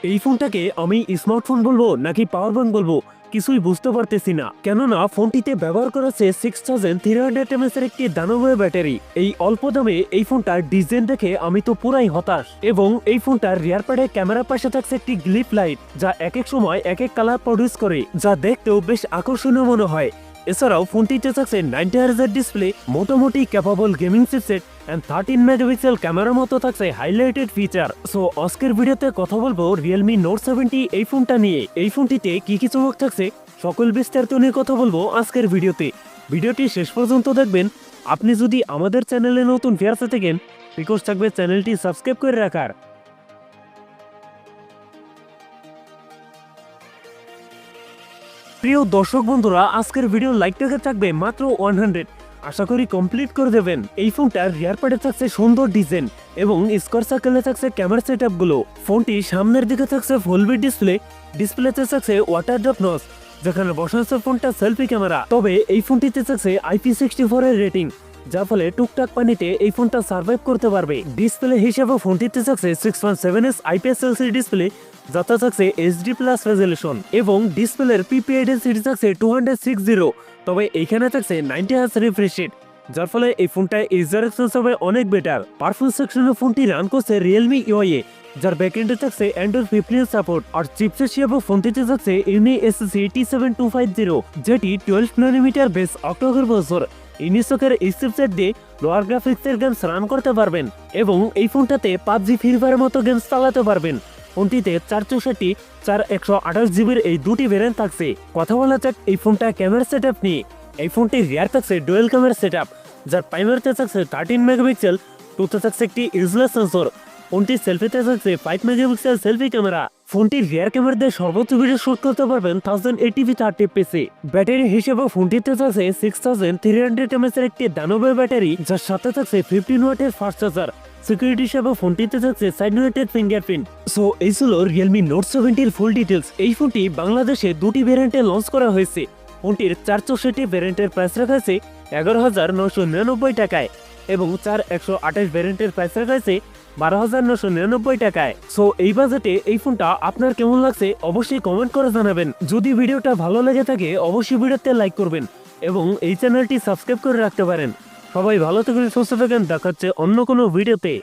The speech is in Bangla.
এই ফোনটাকে আমি স্মার্টফোন বলবো নাকি পাওয়ার ব্যাংক বলবো কিছুই বুঝতে পারতেছি না, কেননা ফোনটিতে ব্যবহার করা হচ্ছে 6300 mAh এর একটি দানবীয় ব্যাটারি। এই অল্প দামে এই ফোনটার ডিজাইন দেখে আমি তো পুরাই হতাশ। এবং এই ফোনটার রিয়ার প্যাডে ক্যামেরার পাশে থাকছে একটি গ্লিপ লাইট, যা এক এক সময় এক এক কালার প্রডিউস করে, যা দেখতেও বেশ আকর্ষণীয় মনে হয়। এছাড়াও ফোনটিতে থাকছে 90Hz ডিসপ্লে, মোটামুটি capable gaming chipset and 13 megapixel ক্যামেরার মতো থাকছে হাইলাইটেড ফিচার। সো আজকের ভিডিওতে কথা বলবো Realme Note 70 এই ফোনটা নিয়ে। এই ফোনটিতে কি কি চমক থাকছে সকল বিস্তারিত নিয়ে কথা বলবো আজকের ভিডিওতে। ভিডিওটি শেষ পর্যন্ত দেখবেন। আপনি যদি আমাদের চ্যানেলে নতুন ভিউয়ার্স থাকেন, রিকোয়েস্ট থাকবে চ্যানেলটি সাবস্ক্রাইব করে রাখার। প্রিয় দর্শক বন্ধুরা, আজকের ভিডিও লাইক দেখে থাকবে মাত্র 100, আশা করি কমপ্লিট করে দেবেন। এই ফোনটার রিয়ার প্যাডে থাকছে সুন্দর ডিজাইন এবং স্কোয়ার সার্কেলে থাকছে ক্যামেরা সেটআপ গুলো। ফোনটি সামনের দিকে থাকছে ফুল বিট ডিসপ্লে, ডিসপ্লেতে থাকছে ওয়াটার ড্রপ নচ, যেখানে বসাচ্ছে ফোনটা সেলফি ক্যামেরা। তবে এই ফোনটিতে থাকছে IP64 এর রেটিং, যার ফলে টুকটাক পানিতে এই ফোনটা সার্ভাইভ করতে পারবে। ডিসপ্লে হিসেবে ফোনটিতে থাকছে 6.7 IPS LCD ডিসপ্লে, যাতে থাকছে HD+ রেজলিউশন এবং ডিসপ্লের PPI ডেনসিটি থাকছে 260। তবে এইখানে থাকছে 90Hz রিফ্রেশ রেট, যার ফলে এই ফোনটা ইউজার এক্সপিরিয়েন্স হবে অনেক বেটার। পারফরম্যান্স সেকশনে ফোনটি রান করছে Realme UI, যার ব্যাকএন্ডে থাকছে Android 15 সাপোর্ট। আর চিপসেট হিসেবে ফোনটিতে থাকছে UniSoC T7250, যেটি 12 nanometer বেস অক্টোকর প্রসেসর। ইনিসকের এই চিপসেট দিয়ে লোয়ার গ্রাফিক্সের গেমস রান করতে পারবেন এবং এই ফোনটাতে PUBG, ফ্রি ফায়ারের মতো গেমস চালাতে পারবেন। ফোনটিতে 464, 128GB এই দুটি ভেরিয়েন্ট থাকছে। কথা বলা যাক এই ফোনটা ক্যামেরা সেটআপ নিয়ে। এই ফোনটির রিয়ার থাকছে ডুয়েল ক্যামেরা সেটআপ, যার প্রাইমারিতে থাকছে 13 মেগাপিক্সেল, টুতে থাকছে একটি ইউজলেস সেন্সর। ফোনটির সেলফিতে থাকছে 5 মেগাপিক্সেল সেলফি ক্যামেরা। ফোনটির রিয়ার ক্যামেরা দিয়ে সর্বোচ্চ ভিডিও শুট করতে পারবেন 1080p 30fps। ব্যাটারি হিসেবে ফোনটিতে থাকছে 6300 mAh এর একটি দানবীয় ব্যাটারি, যার সাথে থাকছে 15 ওয়াটের ফাস্ট চার্জার। সিকিউরিটি হিসেবে ফোনটিতে থাকছে সাইড মাউন্টেড ফিঙ্গারপ্রিন্ট। সো এই ছিল Realme Note 70 এর ফুল ডিটেলস। এই ফোনটি বাংলাদেশে দুটি ভেরিয়েন্টে লঞ্চ করা হয়েছে। ফোনটির 464 ভেরিয়েন্টের প্রাইস রাখা হয়েছে 11,999 টাকায় এবং 4128 ভেরিয়েন্টের প্রাইস রাখা হয়েছে 12,999 টাকায়। সো এই বাজেটে এই ফোনটা আপনার কেমন লাগছে অবশ্যই কমেন্ট করে জানাবেন। যদি ভিডিওটা ভালো লেগে থাকে অবশ্যই ভিডিওতে লাইক করবেন এবং এই চ্যানেলটি সাবস্ক্রাইব করে রাখতে পারেন। সবাই ভালো থাকুন, সুস্থ থাকেন, দেখা হচ্ছে অন্য কোনো ভিডিওতে।